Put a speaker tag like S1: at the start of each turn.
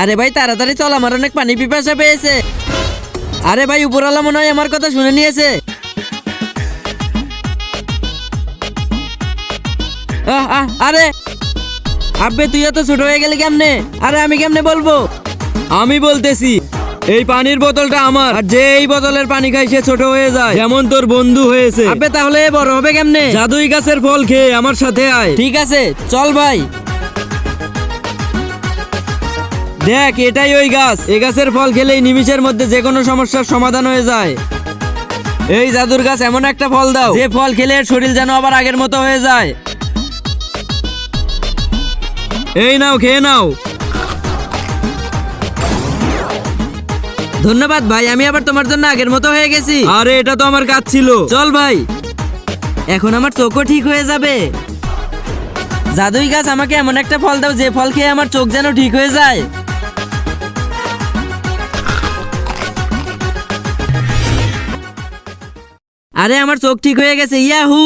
S1: আরে ভাই তাড়াতাড়ি চল, আমার অনেক পানি পিপাসা পেয়েছে। আরে ভাই উপরওয়ালা মনে হয় আমার কথা শুনে নিয়েছে। আরে আব্বে তুই এত ছোট হয়ে গেলি কেমনে? আরে আমি কেমনে বলবো?
S2: আমি বলতেছি, এই পানির বোতলটা আমার, আর যে এই বোতলের পানি খায় সে ছোট হয়ে যায়, যেমন তোর বন্ধু হয়েছে।
S1: আব্বে তাহলে এ বড় হবে কেমনে?
S2: জাদুই গাছের ফল খেয়ে আমার সাথে আয়।
S1: ঠিক আছে চল ভাই।
S2: দেখ এটাই ওই গাছ, এই গাছের ফল খেলেই নিমিষের মধ্যে যে কোনো সমস্যার সমাধান হয়ে যায়।
S1: এই জাদুর গাছ এমন একটা ফল দাও যে ফল খেলে এর শরীর যেন আবার আগের মতো হয়ে যায়।
S2: এই নাও, খেয়ে নাও।
S1: ধন্যবাদ ভাই, আমি আবার তোমার জন্য আগের মতো হয়ে গেছি।
S2: আরে এটা তো আমার কাজ ছিল।
S1: চল ভাই, এখন আমার চোখও ঠিক হয়ে যাবে। জাদুই গাছ আমাকে এমন একটা ফল দাও যে ফল খেয়ে আমার চোখ যেন ঠিক হয়ে যায়। আরে আমার চোখ ঠিক হয়ে গেছে, ইয়াহু।